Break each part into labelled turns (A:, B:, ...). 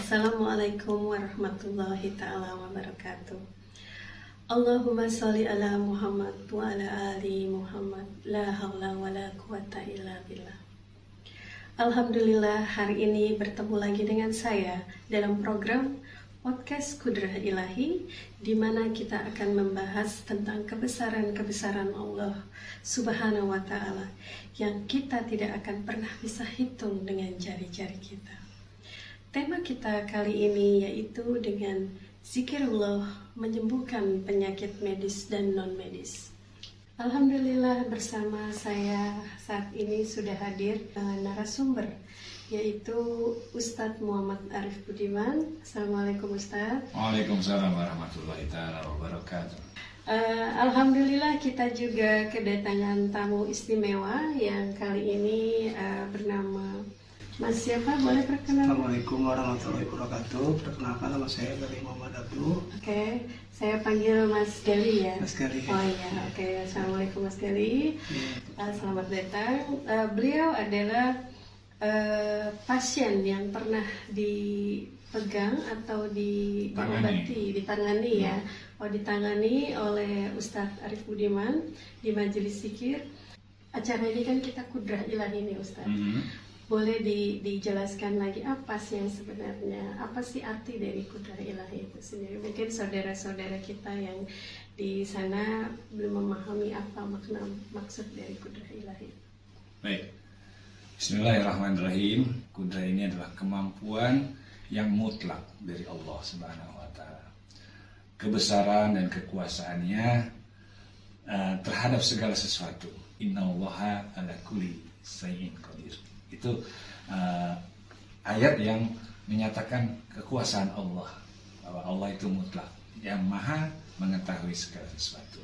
A: Assalamualaikum warahmatullahi ta'ala wabarakatuh. Allahumma sholli ala Muhammad wa ala ali Muhammad. La haula wa la quwata illa billah. Alhamdulillah, hari ini bertemu lagi dengan saya dalam program Podcast Kudrah Ilahi, di mana kita akan membahas tentang kebesaran-kebesaran Allah Subhanahu wa Ta'ala yang kita tidak akan pernah bisa hitung dengan jari-jari kita. Tema kita kali ini yaitu dengan zikirullah menyembuhkan penyakit medis dan non-medis. Alhamdulillah, bersama saya saat ini sudah hadir narasumber, yaitu Ustadz Muhammad Arif Budiman. Assalamualaikum Ustadz.
B: Waalaikumsalam warahmatullahi ta'ala wabarakatuh.
A: Alhamdulillah, kita juga kedatangan tamu istimewa yang kali ini bernama Mas siapa? Boleh perkenalkan?
C: Assalamualaikum warahmatullahi wabarakatuh. Perkenalkan, nama saya Gali Muhammad Abdul.
A: Oke, saya panggil Mas Gali ya.
C: Mas Gali.
A: Oh iya, oke. Assalamualaikum Mas Gali. Selamat datang. Beliau adalah pasien yang pernah dipegang atau ditangani ya. Ditangani oleh Ustadz Arif Budiman di Majelis Zikir. Acara ini kan kita Kudrah Ilahi nih Ustadz. Boleh dijelaskan lagi apa sih yang sebenarnya, apa sih arti dari Kudrah Ilahi itu sendiri? Mungkin saudara-saudara kita yang di sana belum memahami apa maksud dari Kudrah Ilahi.
B: Baik, Bismillahirrahmanirrahim. Kudrah ini adalah kemampuan yang mutlak dari Allah Subhanahu wa Ta'ala. Kebesaran dan kekuasaannya terhadap segala sesuatu. Innallaha ala kulli syai'in qadir. Itu ayat yang menyatakan kekuasaan Allah, bahwa Allah itu mutlak, yang maha mengetahui segala sesuatu.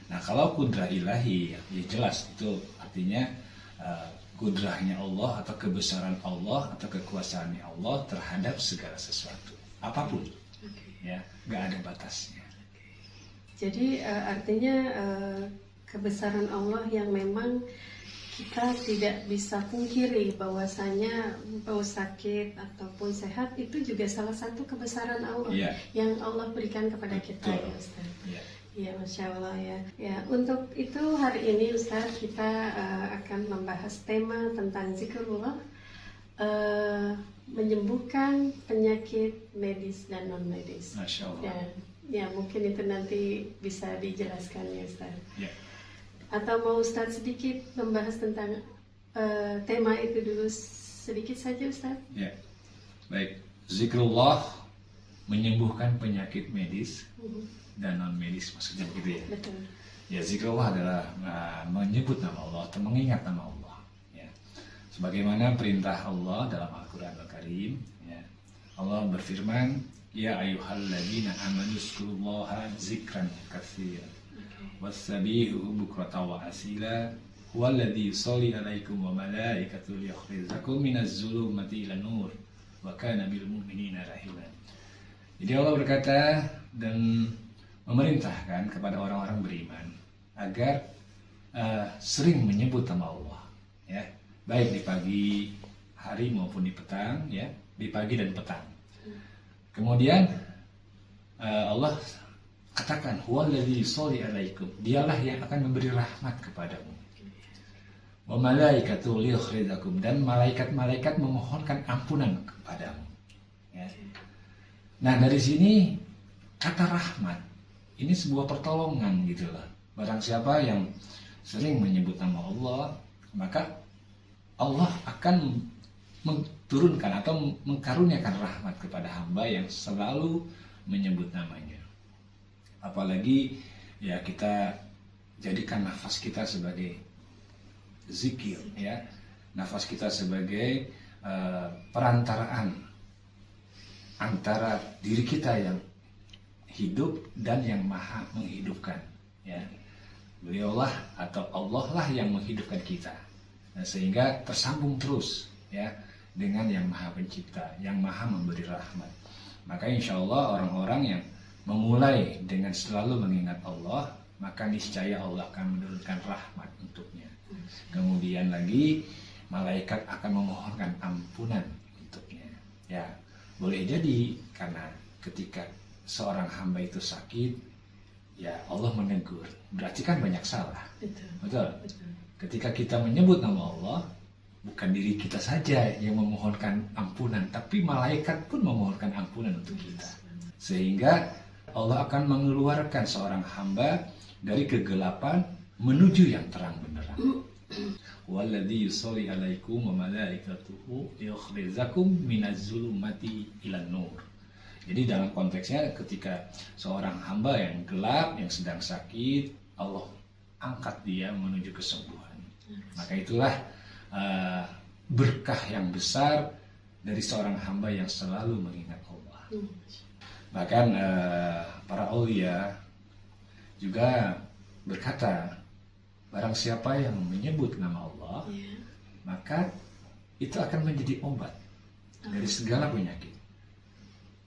B: Nah, kalau kudrah ilahi, ya jelas itu artinya kudrahnya Allah atau kebesaran Allah atau kekuasaannya Allah terhadap segala sesuatu, apapun, ya, nggak ada batasnya.
A: Jadi artinya kebesaran Allah yang memang kita tidak bisa pungkiri bahwasanya mau sakit ataupun sehat itu juga salah satu kebesaran Allah yang Allah berikan kepada kita. Betul. Ya Ustaz. Ya, Masya Allah ya. Ya, untuk itu hari ini Ustaz kita akan membahas tema tentang zikrullah, menyembuhkan penyakit medis dan non medis.
B: Masya Allah.
A: Ya, mungkin itu nanti bisa dijelaskan ya Ustaz.
B: Ya.
A: Atau mau Ustaz sedikit membahas tentang tema itu dulu sedikit saja Ustaz? Ya.
B: Baik, zikrullah menyembuhkan penyakit medis dan non medis, maksudnya begitu ya?
A: Betul.
B: Ya, zikrullah adalah menyebut nama Allah atau mengingat nama Allah. Ya. Sebagaimana perintah Allah dalam Al-Quran Al-Karim, ya. Allah berfirman, Ya ayyuhalladzina amanu zkurullaha zikran katsiran. Wassabihu bukrata wa asila huwallazi yusalli alaikum wa malaikatu liyukhrijakum minaz zulumati ilan nur wa kana bil mu'minina rahiman. Jadi Allah berkata dan memerintahkan kepada orang-orang beriman agar sering menyebut nama Allah, ya, baik di pagi hari maupun di petang, ya, di pagi dan petang. Kemudian Allah katakan, huwallazi yusolli alaikum, dialah yang akan memberi rahmat kepadamu. Wa malaikatu liyukhrijakum, dan malaikat-malaikat memohonkan ampunan kepadamu. Ya. Nah, dari sini kata rahmat ini sebuah pertolongan gitu loh. Barang siapa yang sering menyebut nama Allah, maka Allah akan menurunkan atau mengkaruniakan rahmat kepada hamba yang selalu menyebut namanya. Apalagi ya kita jadikan nafas kita sebagai zikir, ya, nafas kita sebagai perantaraan antara diri kita yang hidup dan yang maha menghidupkan, ya. Beliaulah atau Allah lah yang menghidupkan kita, nah, sehingga tersambung terus, ya, dengan yang maha pencipta, yang maha memberi rahmat. Maka insya Allah orang-orang yang memulai dengan selalu mengingat Allah, maka niscaya Allah akan menurunkan rahmat untuknya. Kemudian lagi malaikat akan memohonkan ampunan untuknya. Ya, Boleh jadi karena ketika seorang hamba itu sakit, ya Allah menegur, berarti kan banyak salah.
A: Betul.
B: Betul.
A: Betul.
B: Ketika kita menyebut nama Allah, bukan diri kita saja yang memohonkan ampunan, tapi malaikat pun memohonkan ampunan untuk kita. Sehingga Allah akan mengeluarkan seorang hamba dari kegelapan menuju yang terang benderang. Walladzi yusolli alaikum wa malaikatuhu yukhrijakum minaz zulumati ilan nur. Jadi dalam konteksnya ketika seorang hamba yang gelap, yang sedang sakit, Allah angkat dia menuju kesembuhan. Maka itulah berkah yang besar dari seorang hamba yang selalu mengingat Allah. Bahkan para aulia juga berkata, barang siapa yang menyebut nama Allah, maka itu akan menjadi obat dari segala penyakit.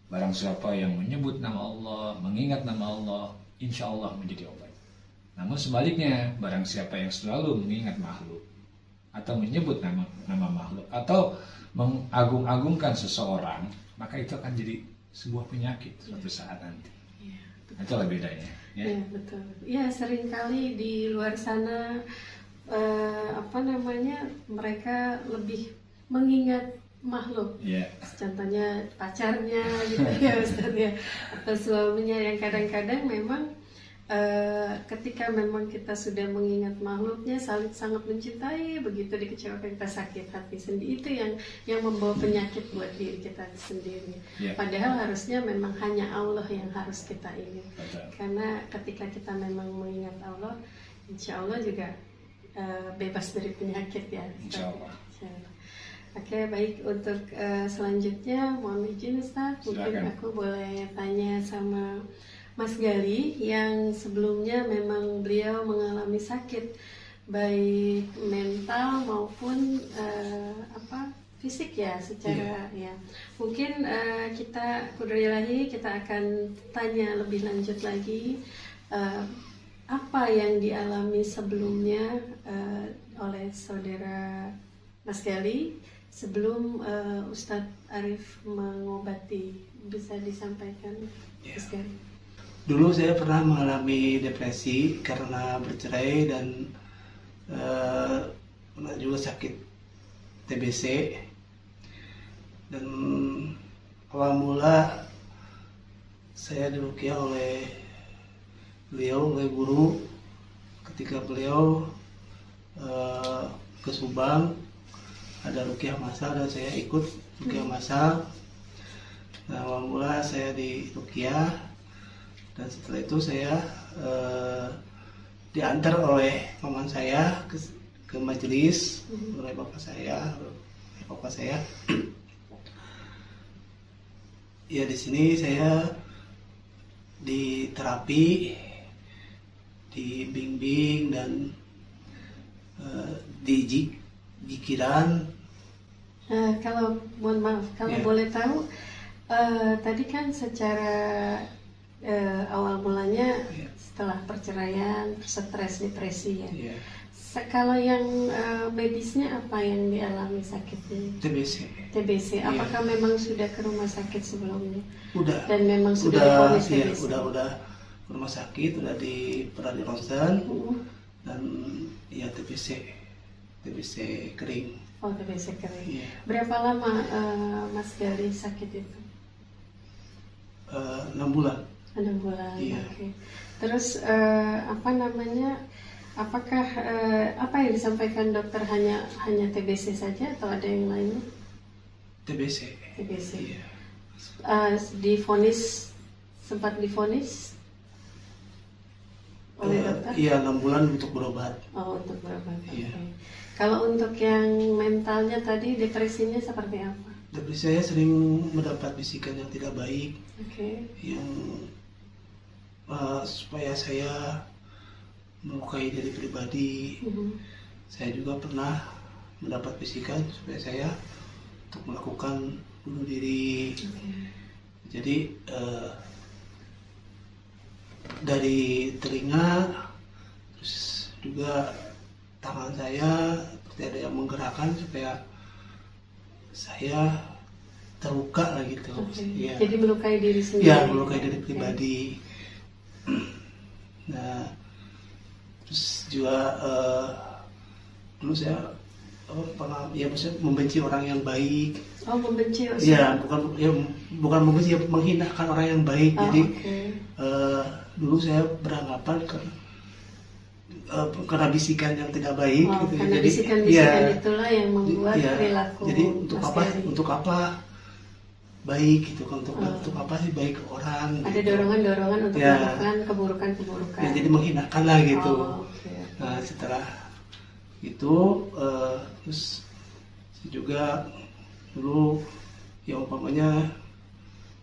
B: Barang siapa yang menyebut nama Allah, mengingat nama Allah, insya Allah menjadi obat. Namun sebaliknya, barang siapa yang selalu mengingat makhluk, atau menyebut nama makhluk, atau mengagung-agungkan seseorang, maka itu akan jadi sebuah penyakit suatu saat nanti. Itulah bedanya. Ya,
A: betul. Ya, seringkali di luar sana mereka lebih mengingat makhluk. Contohnya pacarnya gitu ya Ustaz ya, atau suaminya yang kadang-kadang memang ketika memang kita sudah mengingat makhluknya sangat mencintai, begitu dikecewakan kita sakit hati sendiri, itu yang membawa penyakit buat diri kita sendiri. Padahal harusnya memang hanya Allah yang harus kita ingat. Karena ketika kita memang mengingat Allah, insya Allah juga bebas dari penyakit ya.
B: Insya Allah.
A: Oke, baik, untuk selanjutnya mohon izin Ustaz, mungkin aku boleh tanya sama Mas Gali yang sebelumnya memang beliau mengalami sakit baik mental maupun fisik ya secara ya. Mungkin kita Kudrah-Ilahi kita akan tanya lebih lanjut lagi apa yang dialami sebelumnya oleh saudara Mas Gali sebelum Ustadz Arif mengobati, bisa disampaikan Mas Gali?
C: Dulu saya pernah mengalami depresi karena bercerai dan pernah juga sakit TBC. Dan awal mula saya diruqyah oleh beliau, oleh guru, ketika beliau ke Subang ada ruqyah masal dan saya ikut ruqyah masal. Nah, awal mula saya di ruqyah dan setelah itu saya diantar oleh paman saya ke majelis oleh bapak saya. Ya, di sini saya diterapi, dibimbing dan jikiran.
A: Kalau mohon maaf, kalau boleh tahu, tadi kan secara awal mulanya setelah perceraian, stres, depresi ya. Kalau yang medisnya apa yang dialami sakitnya? TBC. Apakah memang sudah ke rumah sakit sebelumnya?
C: Udah.
A: Dan memang sudah divonis TBC?
C: Udah ke rumah sakit, udah pernah di ronsen dan ya TBC kering.
A: Oh, TBC kering. Berapa lama Mas Gali sakit itu?
C: 6 bulan.
A: 6 bulan. Oke. Terus apakah apa yang disampaikan dokter hanya TBC saja atau ada yang lain?
C: TBC.
A: Iya. Sempat divonis oleh dokter?
C: Iya, 6 bulan untuk berobat.
A: Oh, untuk berobat.
C: Iya.
A: Okay. Kalau untuk yang mentalnya tadi, depresinya seperti apa?
C: Depresi saya sering mendapat bisikan yang tidak baik, yang supaya saya melukai diri pribadi. Saya juga pernah mendapat bisikan supaya saya untuk melakukan bunuh diri. Jadi dari telinga, terus juga tangan saya seperti ada yang menggerakkan supaya saya terluka lah gitu. ya.
A: Jadi melukai diri sendiri.
C: Ya, melukai diri
A: Oke.
C: pribadi. Nah, terus juga dulu saya ya maksudnya membenci orang yang baik.
A: Oh, membenci Ustaz.
C: Ya, bukan membenci, ya, menghinakan orang yang baik.
A: Oh,
C: Jadi
A: oke.
C: dulu saya beranggapan karena bisikan yang tidak baik
A: Oh,
C: gitu.
A: karena
C: Jadi
A: bisikan-bisikan
C: ya,
A: itulah yang membuat
C: ya,
A: perilaku
C: jadi untuk
A: Mas
C: apa?
A: Gary.
C: Untuk apa baik gitu kan?
A: Oh.
C: Untuk apa sih baik ke orang?
A: Ada
C: gitu.
A: dorongan-dorongan untuk
C: Ya.
A: melakukan keburukan-keburukan.
C: Ya, jadi menghinakan lah gitu.
A: Oh, oke.
C: Nah, setelah itu terus saya juga dulu ya umpamanya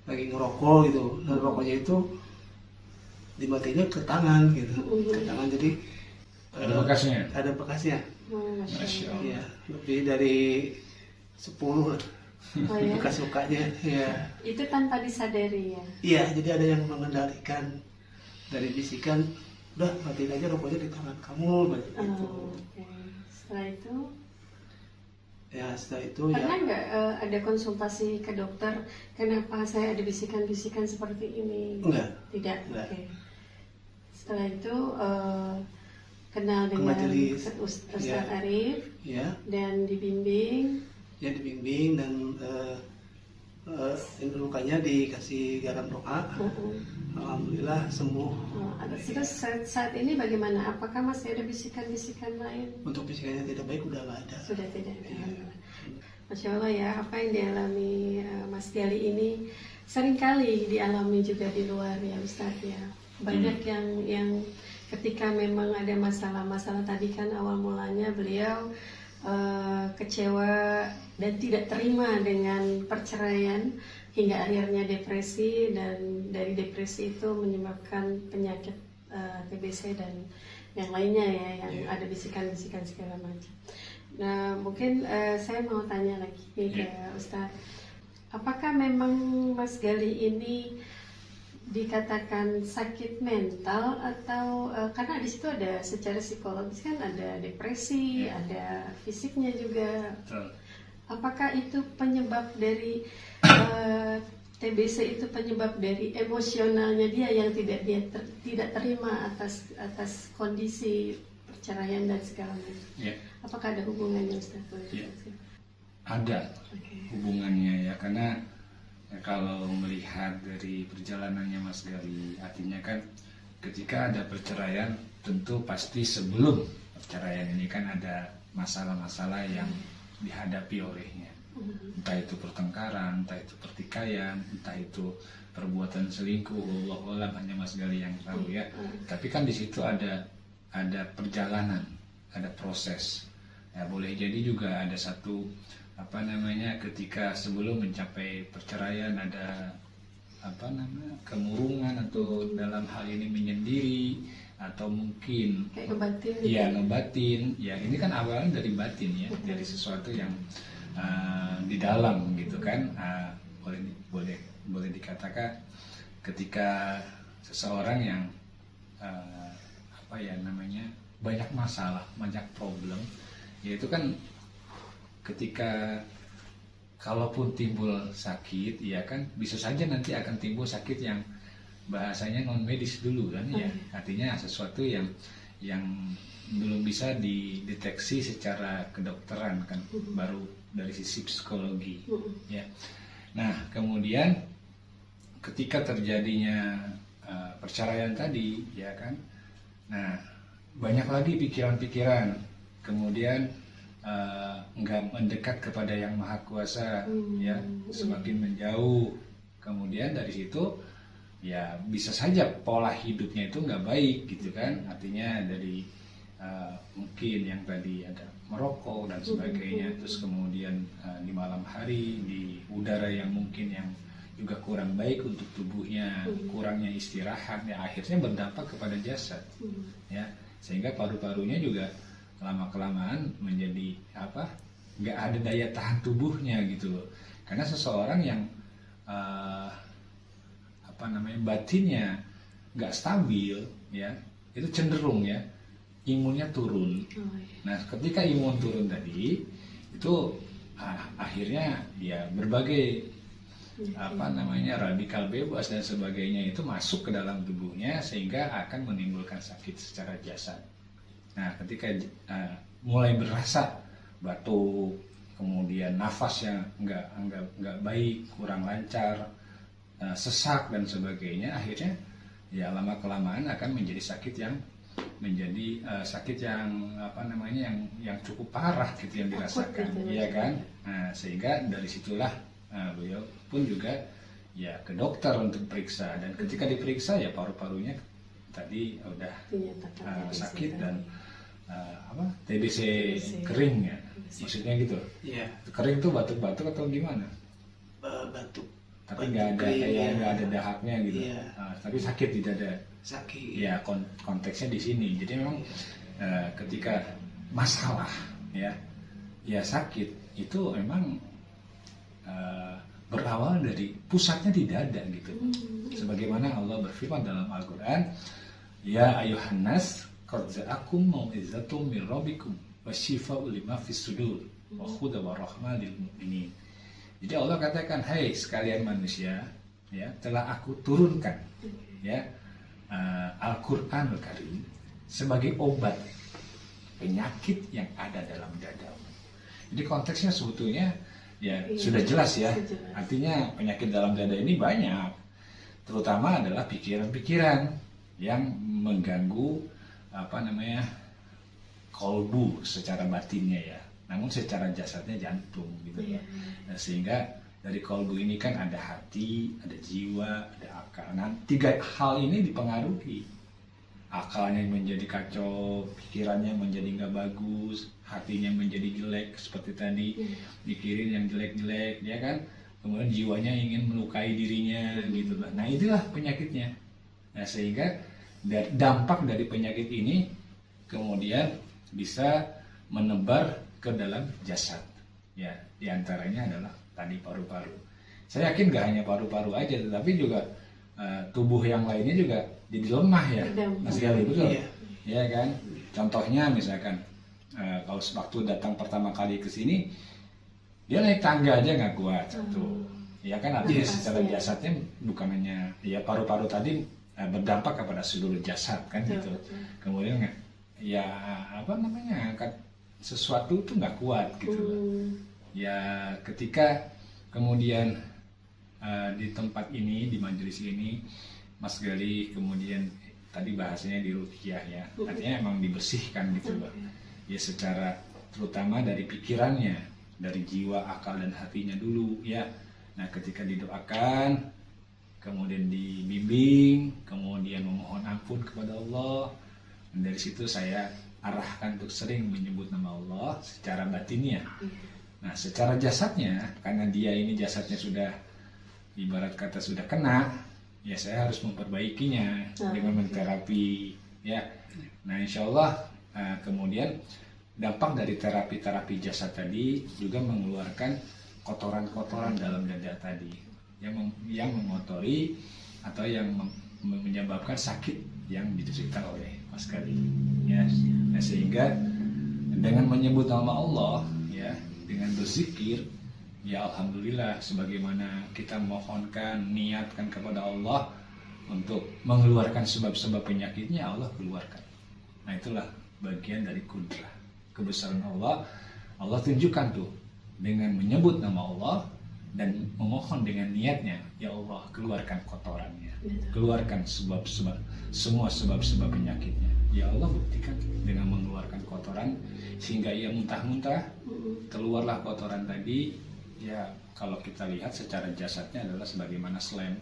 C: lagi ngerokok gitu, dan rokoknya itu dimatinya ke tangan gitu, ke tangan, jadi
B: Ada bekasnya?
C: ada bekasnya.
A: Oh, Masya
B: Masya
A: Allah.
C: Ya, lebih dari 10 lah
A: Oh, ya.
C: bekas lukanya. Ya,
A: Itu tanpa disadari ya.
C: iya, jadi ada yang mengendalikan dari bisikan, udah matiin aja rokoknya di tangan kamu gitu.
A: Oh, oke. Setelah itu
C: Ya, setelah itu ya
A: pernah nggak ada konsultasi ke dokter, kenapa saya ada bisikan-bisikan seperti ini?
C: Enggak.
A: Tidak.
C: Enggak.
A: Oke. Setelah itu kenal
C: Ke
A: dengan
C: majelis.
A: Ustadz
C: Ya.
A: Arif
C: ya
A: dan dibimbing.
C: ya dibimbing dan lukanya dikasih garam doa. Alhamdulillah sembuh.
A: Terus saat ini bagaimana? Apakah masih ada bisikan-bisikan lain?
C: Untuk bisikannya tidak baik udah nggak ada.
A: Sudah tidak ada.
C: Iya.
A: Masya Allah ya, apa yang dialami Mas Gali ini seringkali dialami juga di luar ya Ustadz ya. Banyak yang ketika memang ada masalah-masalah tadi kan awal mulanya beliau kecewa dan tidak terima dengan perceraian hingga akhirnya depresi, dan dari depresi itu menyebabkan penyakit TBC dan yang lainnya ya, yang
C: Yeah.
A: ada bisikan-bisikan segala macam. Nah, mungkin saya mau tanya lagi nih ke Ustadz, apakah memang Mas Gali ini dikatakan sakit mental atau karena di situ ada secara psikologis kan ada depresi, ada fisiknya juga.
B: Betul.
A: Apakah itu penyebab dari TBC itu penyebab dari emosionalnya dia yang tidak terima atas kondisi perceraian dan segala macam?
B: Ya,
A: Apakah ada hubungannya Ustaz?
B: Ya. ada
A: Oke.
B: hubungannya ya, karena ya, kalau melihat dari perjalanannya Mas Gali, artinya kan ketika ada perceraian tentu pasti sebelum perceraian ini kan ada masalah-masalah yang dihadapi olehnya, entah itu pertengkaran, entah itu pertikaian, entah itu perbuatan selingkuh, wallahu alam, hanya Mas Gali yang tahu ya. Tapi kan di situ ada perjalanan, ada proses. Ya, boleh jadi juga ada satu ketika sebelum mencapai perceraian ada kemurungan, atau dalam hal ini menyendiri, atau mungkin
A: Kayak ngebatin gitu.
B: ya ngebatin. Ya, ini kan awalnya dari batin ya, dari sesuatu yang di dalam gitu kan. Boleh dikatakan ketika seseorang yang banyak masalah, banyak problem, yaitu kan ketika kalaupun timbul sakit, ya kan bisa saja nanti akan timbul sakit yang bahasanya non medis dulu kan ya, artinya sesuatu yang belum bisa dideteksi secara kedokteran kan, baru dari sisi psikologi ya. Nah, kemudian ketika terjadinya perceraian tadi ya kan, nah banyak lagi pikiran-pikiran, kemudian nggak mendekat kepada yang maha kuasa ya, semakin menjauh, kemudian dari situ ya bisa saja pola hidupnya itu nggak baik gitu kan, artinya dari mungkin yang tadi ada merokok dan sebagainya, terus kemudian di malam hari di udara yang mungkin yang juga kurang baik untuk tubuhnya, kurangnya istirahat, ya akhirnya berdampak kepada jasad ya, sehingga paru-parunya juga lama-kelamaan menjadi nggak ada daya tahan tubuhnya gitu loh, karena seseorang yang batinnya nggak stabil ya, itu cenderung ya imunnya turun. Nah, ketika imun turun tadi itu akhirnya ya berbagai radikal bebas dan sebagainya itu masuk ke dalam tubuhnya sehingga akan menimbulkan sakit secara jasad. Nah, ketika mulai berasa batuk, kemudian nafasnya nggak baik, kurang lancar, sesak dan sebagainya, akhirnya ya lama kelamaan akan menjadi sakit yang yang cukup parah gitu yang dirasakan, iya kan? Nah, sehingga dari situlah beliau pun juga ya ke dokter untuk periksa, dan ketika diperiksa ya paru-parunya tadi udah sakit dan TBC kering ya, maksudnya gitu.
C: Iya.
B: Kering tuh batuk-batuk atau gimana?
C: Batuk.
B: Tapi nggak ada dahaknya gitu.
C: Iya.
B: Tapi sakit di dada.
C: Sakit.
B: Ya konteksnya di sini. Jadi memang ketika masalah ya sakit itu memang berawal dari pusatnya di dada gitu. Sebagaimana Allah berfirman dalam Al-Quran, ya ayuhan nas qad ja'akum mau'izatum min rabbikum wasyifa'u lima fis sudur wa hudan wa rahmah lil mu'minin. Jadi Allah katakan, hai sekalian manusia, ya telah aku turunkan Al-Quranul Karim sebagai obat penyakit yang ada dalam dadamu. Jadi konteksnya sebetulnya sudah jelas ya. Artinya penyakit dalam dada ini banyak, terutama adalah pikiran-pikiran yang mengganggu kolbu secara batinnya ya. Namun secara jasadnya jantung gitu ya. Nah, sehingga dari kolbu ini kan ada hati, ada jiwa, ada akal. Nah, 3 hal ini dipengaruhi. Akalnya menjadi kacau, pikirannya menjadi nggak bagus, hatinya menjadi jelek seperti tadi, mikirin yang jelek-jelek, ya kan? Kemudian jiwanya ingin melukai dirinya gitu lah. Nah, itulah penyakitnya. Nah, sehingga dampak dari penyakit ini kemudian bisa menebar ke dalam jasad. Ya, diantaranya adalah tadi paru-paru. Saya yakin gak hanya paru-paru aja, tetapi juga tubuh yang lainnya juga jadi lemah ya, Mas Gali, betul? Ya kan? Contohnya misalkan kalau waktu datang pertama kali ke sini, dia naik tangga aja nggak kuat satu. Ya kan, artinya secara jasadnya bukan hanya ya paru-paru tadi berdampak kepada seluruh jasad kan gitu. Kemudian angkat sesuatu tuh nggak kuat gitu. Ya ketika kemudian di tempat ini, di majelis ini, Mas Gali kemudian tadi bahasanya di ruqyah ya, artinya emang dibersihkan gitu loh. Ya secara terutama dari pikirannya, dari jiwa, akal dan hatinya dulu ya. Nah ketika didoakan, kemudian dibimbing, kemudian memohon ampun kepada Allah, dan dari situ saya arahkan untuk sering menyebut nama Allah secara batinnya. Nah secara jasadnya, karena dia ini jasadnya sudah ibarat kata sudah kena, ya saya harus memperbaikinya dengan menterapi ya. Nah insya Allah kemudian dampak dari terapi jasad tadi juga mengeluarkan kotoran-kotoran dalam dada tadi yang mengotori atau yang menyebabkan sakit yang diderita oleh Mas Gali ya. Nah sehingga dengan menyebut nama Allah ya, dengan berzikir ya, alhamdulillah sebagaimana kita mohonkan, niatkan kepada Allah untuk mengeluarkan sebab-sebab penyakitnya, Allah keluarkan. Nah itulah bagian dari kudrah, kebesaran Allah. Allah tunjukkan tuh dengan menyebut nama Allah dan memohon dengan niatnya, ya Allah keluarkan kotorannya, keluarkan semua sebab-sebab penyakitnya. Ya Allah buktikan dengan mengeluarkan kotoran sehingga ia muntah-muntah, keluarlah kotoran tadi. Ya kalau kita lihat secara jasadnya adalah sebagaimana slem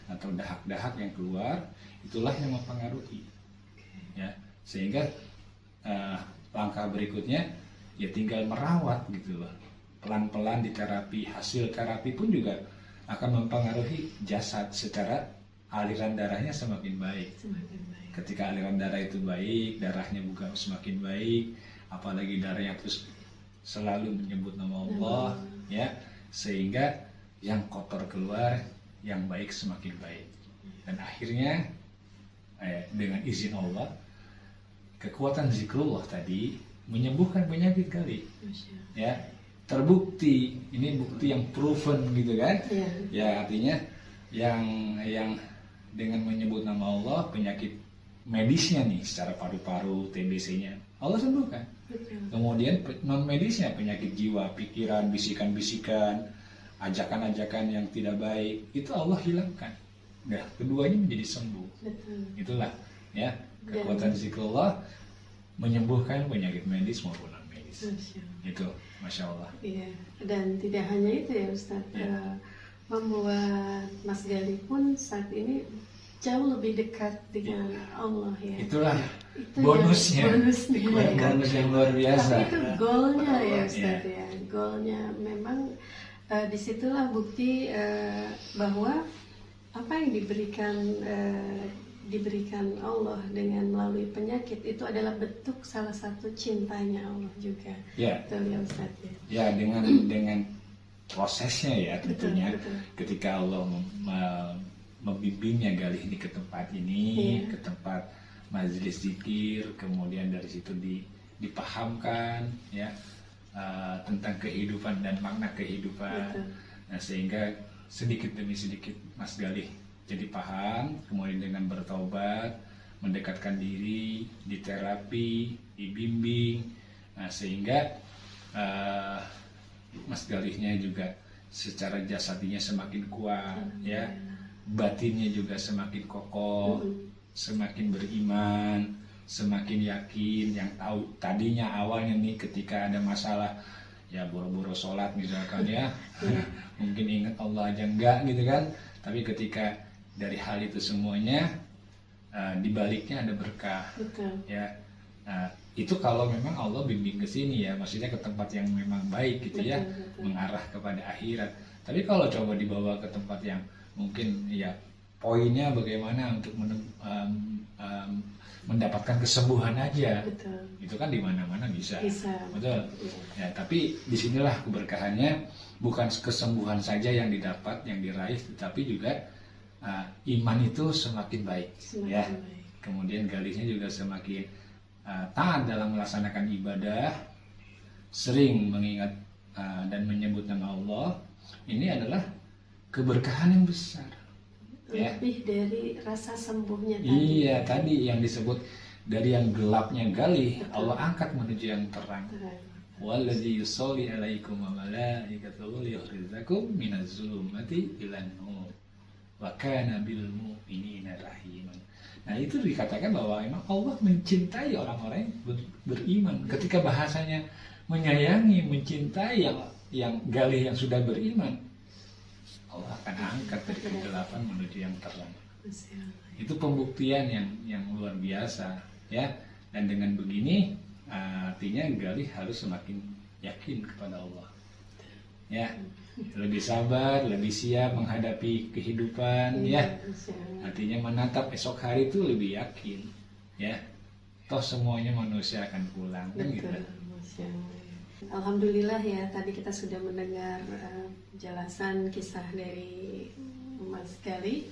B: atau dahak-dahak yang keluar, itulah yang mempengaruhi ya, sehingga langkah berikutnya ya tinggal merawat gitu loh, pelan-pelan diterapi. Hasil terapi pun juga akan mempengaruhi jasad secara aliran darahnya semakin baik. Ketika aliran darah itu baik, darahnya juga semakin baik, apalagi darah yang terus selalu menyebut nama Allah ya, sehingga yang kotor keluar, yang baik semakin baik. Dan akhirnya dengan izin Allah, kekuatan zikrullah tadi menyembuhkan penyakit kali ya. terbukti, ini bukti yang proven gitu kan.
A: Iya.
B: Ya artinya yang dengan menyebut nama Allah, penyakit medisnya nih secara paru-paru, TBC-nya Allah sembuhkan.
A: Betul.
B: Kemudian non medisnya, penyakit jiwa, pikiran, bisikan-bisikan, ajakan-ajakan yang tidak baik, itu Allah hilangkan. Nah, keduanya menjadi sembuh.
A: Betul.
B: Itulah ya kekuatan zikrullah menyembuhkan penyakit medis maupun non medis.
A: Masya Allah.
B: Itu Masya Allah.
A: Iya, dan tidak hanya itu ya Ustadz,
B: Ya.
A: Membuat Mas Gali pun saat ini jauh lebih dekat dengan Allah ya.
B: Itulah
A: Itu
B: bonusnya.
A: Bonusnya. Ya.
B: Bonus yang luar biasa.
A: Tapi itu goalnya ya Ustadz
B: Iya.
A: ya. Goalnya memang disitulah bukti bahwa apa yang diberikan Allah dengan melalui penyakit itu adalah bentuk salah satu cintanya Allah juga.
B: Ya.
A: Betul ya Ustadz ya.
B: Ya, dengan prosesnya ya tentunya.
A: Betul.
B: Ketika Allah membimbingnya Galih ini ke tempat ini,
A: Iya.
B: ke tempat majelis zikir, kemudian dari situ dipahamkan ya tentang kehidupan dan makna kehidupan.
A: Betul.
B: Nah, sehingga sedikit demi sedikit Mas Galih jadi paham, kemudian dengan bertobat, mendekatkan diri, diterapi, dibimbing, nah sehingga Mas Galihnya juga secara jasadinya semakin kuat, ya, batinnya juga semakin kokoh, semakin beriman, semakin yakin. Yang tahu tadinya awalnya nih ketika ada masalah, ya boro-boro sholat misalkan ya, mungkin ingat Allah aja enggak gitu kan. Tapi ketika dari hal itu semuanya, di baliknya ada berkah.
A: Betul.
B: Ya, nah, itu kalau memang Allah bimbing ke sini ya, maksudnya ke tempat yang memang baik gitu ya,
A: Betul.
B: mengarah kepada akhirat. Tapi kalau coba dibawa ke tempat yang mungkin ya poinnya bagaimana untuk mendapatkan kesembuhan aja,
A: Betul.
B: itu kan di mana-mana bisa.
A: Bisa.
B: Betul.
A: Iya.
B: Ya, tapi disinilah keberkahannya, bukan kesembuhan saja yang didapat, yang diraih, tetapi juga iman itu semakin baik.
A: Semakin
B: Ya.
A: baik.
B: Kemudian Galihnya juga semakin taat dalam melaksanakan ibadah, sering mengingat dan menyebut nama Allah. Ini adalah keberkahan yang besar. Ya.
A: Lebih dari rasa sembuhnya tadi.
B: Iya, tadi yang disebut dari yang gelapnya Galih,
A: Betul.
B: Allah angkat menuju yang terang.
A: Terang.
B: Walladzi yusolli alaikum wa malaikatuhu liyukhrijakum minaz zulumati ilan nur wa kana bil mu'minina rahiman. Nah, itu dikatakan bahwa memang Allah mencintai orang-orang yang beriman. Ketika bahasanya menyayangi, mencintai yang Galih yang sudah beriman, Allah akan angkat dari kegelapan menuju yang terang.
A: Masya Allah.
B: Itu pembuktian yang luar biasa ya. Dan dengan begini artinya Galih harus semakin yakin kepada Allah. Ya, lebih sabar, lebih siap menghadapi kehidupan ya.
A: Masya Allah.
B: Artinya menatap esok hari itu lebih yakin ya. Toh semuanya manusia akan pulang kan gitu.
A: Betul. Masya Allah. Alhamdulillah ya, tadi kita sudah mendengar penjelasan kisah dari Mas Gali.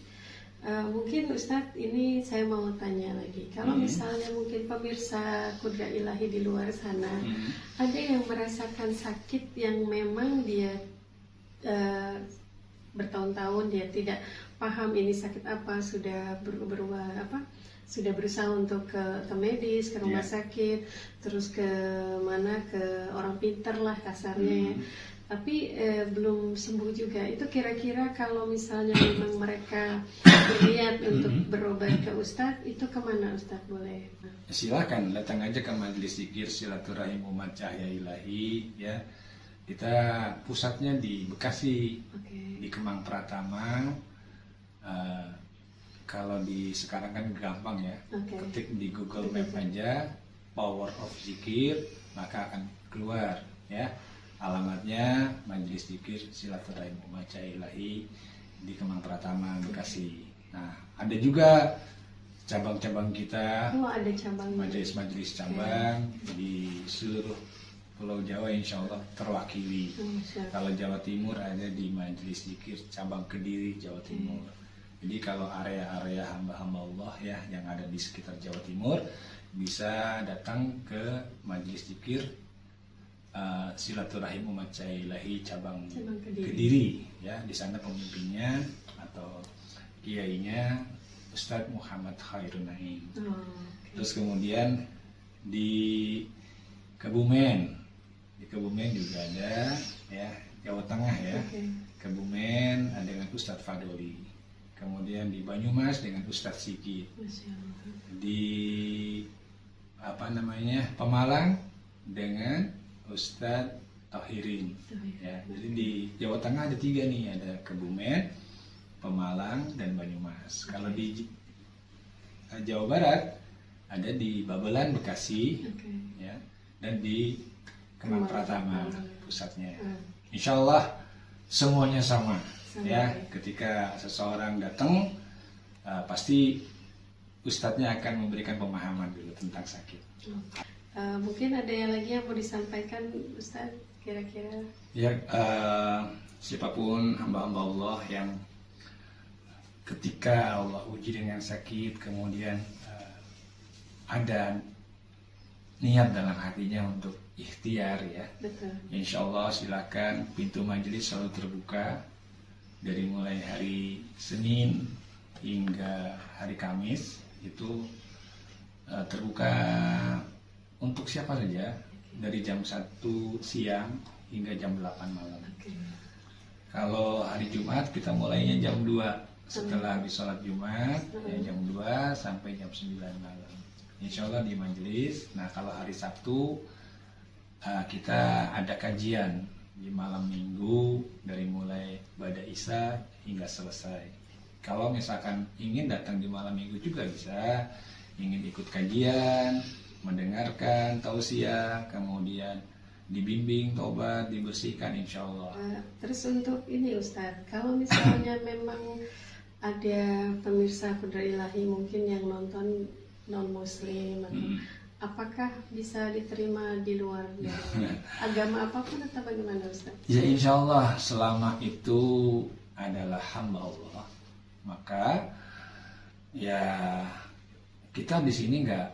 A: Mungkin Ustadz, ini saya mau tanya lagi. Kalau misalnya mungkin pemirsa Qudra Ilahi di luar sana, ada yang merasakan sakit yang memang dia bertahun-tahun dia tidak paham ini sakit apa, sudah sudah berusaha untuk ke medis, ke rumah sakit, terus ke mana, ke orang pintar lah kasarnya ya. Tapi belum sembuh juga. Itu kira-kira kalau misalnya memang mereka berniat untuk berobat ke Ustadz, itu kemana Ustadz boleh?
B: Silakan datang aja ke majelis zikir silaturahim umat cahaya ilahi ya. Kita pusatnya di Bekasi, di Kemang Pratama. Kalau sekarang kan gampang ya, ketik di Google Map aja Power of Zikir, maka akan keluar ya. Alamatnya Majelis Zikir Silaturahim Umat Cahaya Ilahi di Kemang Pratama, Bekasi. Nah, ada juga cabang-cabang kita,
A: ada cabangnya.
B: majelis-majelis cabang di seluruh Pulau Jawa insya Allah terwakili. Kalau Jawa Timur ada di Majelis Zikir cabang Kediri, Jawa Timur. Jadi kalau area-area hamba-hamba Allah ya yang ada di sekitar Jawa Timur bisa datang ke Majelis Zikir silaturahim umat Ilahi cabang
A: Cabang Kediri.
B: Kediri, ya. Di sana pemimpinnya atau kiainya Ustadz Muhammad Khairun Naim.
A: Oh,
B: Terus kemudian di Kebumen juga ada, ya, Jawa Tengah ya.
A: Oke.
B: Kebumen ada dengan Ustadz Fadoli. Kemudian di Banyumas dengan Ustadz Sigit.
A: Masya Allah.
B: Di Pemalang dengan Ustadz Tahirin. Ya, jadi di Jawa Tengah ada 3 nih, ada Kebumen, Pemalang, dan Banyumas. Kalau di Jawa Barat ada di Babelan, Bekasi,
A: Oke.
B: ya, dan di Kemang Pratama pusatnya. Insya Allah semuanya sama,
A: Sama,
B: ya.
A: ya.
B: Ketika seseorang datang, pasti ustadznya akan memberikan pemahaman dulu tentang sakit.
A: Mungkin ada yang lagi yang mau disampaikan Ustadz kira-kira?
B: Ya, siapapun hamba-hamba Allah yang ketika Allah uji dengan sakit, kemudian ada niat dalam hatinya untuk ikhtiar, ya,
A: Betul.
B: insya Allah silakan, pintu majelis selalu terbuka dari mulai hari Senin hingga hari Kamis, itu terbuka untuk siapa saja dari jam 1 siang hingga jam 8 malam.
A: Oke.
B: Kalau hari Jumat kita mulainya jam 2 setelah habis sholat Jumat, ya, jam 2 sampai jam 9 malam. Insya Allah di majelis. Nah, kalau hari Sabtu kita ada kajian di malam minggu dari mulai Bada Isya hingga selesai. Kalau misalkan ingin datang di malam minggu juga bisa, ingin ikut kajian, mendengarkan tausiah, kemudian dibimbing, tobat, dibersihkan, insya Allah.
A: Terus untuk ini Ustadz, kalau misalnya memang ada pemirsa Qudra Ilahi mungkin yang nonton non-muslim, apakah bisa diterima di luar dari agama apapun atau bagaimana Ustadz?
B: Ya, insya Allah selama itu adalah hamba Allah, maka ya kita di sini nggak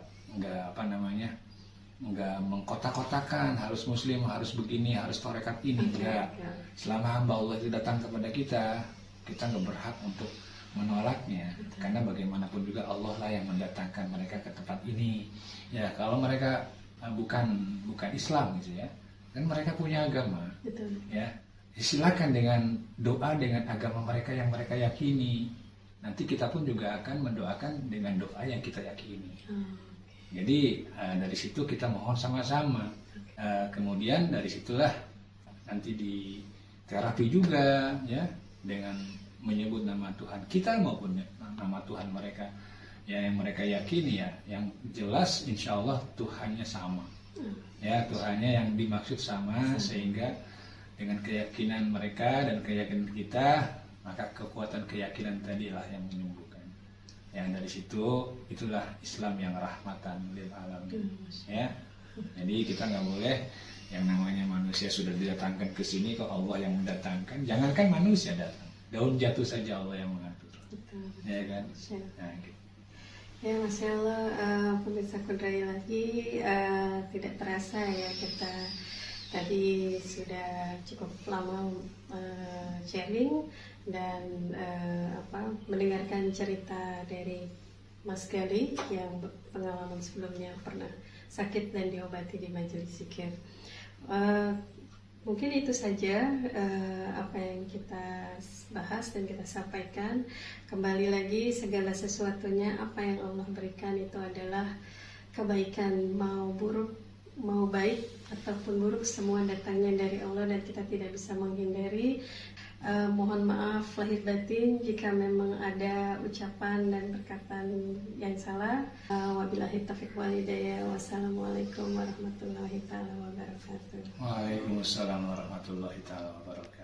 B: mengkotak-kotakan harus muslim, harus begini, harus tarekat ini. Enggak. Selama hamba Allah itu datang kepada kita nggak berhak untuk menolaknya. Karena bagaimanapun juga Allah lah yang mendatangkan mereka ke tempat ini. Ya, kalau mereka bukan Islam gitu ya, kan mereka punya agama.
A: Betul.
B: Ya, silakan dengan doa dengan agama mereka yang mereka yakini. Nanti kita pun juga akan mendoakan dengan doa yang kita yakini. Jadi dari situ kita mohon sama-sama. Kemudian dari situlah nanti di terapi juga, ya, dengan menyebut nama Tuhan kita maupun nama Tuhan mereka, ya, yang mereka yakini, ya, yang jelas insya Allah Tuhannya sama, ya, Tuhannya yang dimaksud sama, sehingga dengan keyakinan mereka dan keyakinan kita, maka kekuatan keyakinan tadilah yang menyembuhkan. Yang dari situ itulah Islam yang rahmatan lil alamin, ya. Jadi kita nggak boleh yang namanya manusia sudah didatangkan ke sini kok Allah yang mendatangkan. Jangankan manusia datang, daun jatuh saja Allah yang mengatur.
A: Betul.
B: Ya kan?
A: Nah, gitu. Ya, Masya Allah, pemirsa Qudra Ilahi, tidak terasa ya kita tadi sudah cukup lama sharing dan mendengarkan cerita dari Mas Gali yang pengalaman sebelumnya pernah sakit dan diobati di majelis zikir. Mungkin itu saja apa yang kita bahas dan kita sampaikan. Kembali lagi, segala sesuatunya apa yang Allah berikan itu adalah kebaikan, mau buruk mau baik ataupun buruk, semua datangnya dari Allah dan kita tidak bisa menghindari. Mohon maaf lahir batin jika memang ada ucapan dan perkataan yang salah. Wabillahi taufiq wal hidayah. Wassalamualaikum warahmatullahi wabarakatuh.
B: Waalaikumsalam warahmatullahi wabarakatuh.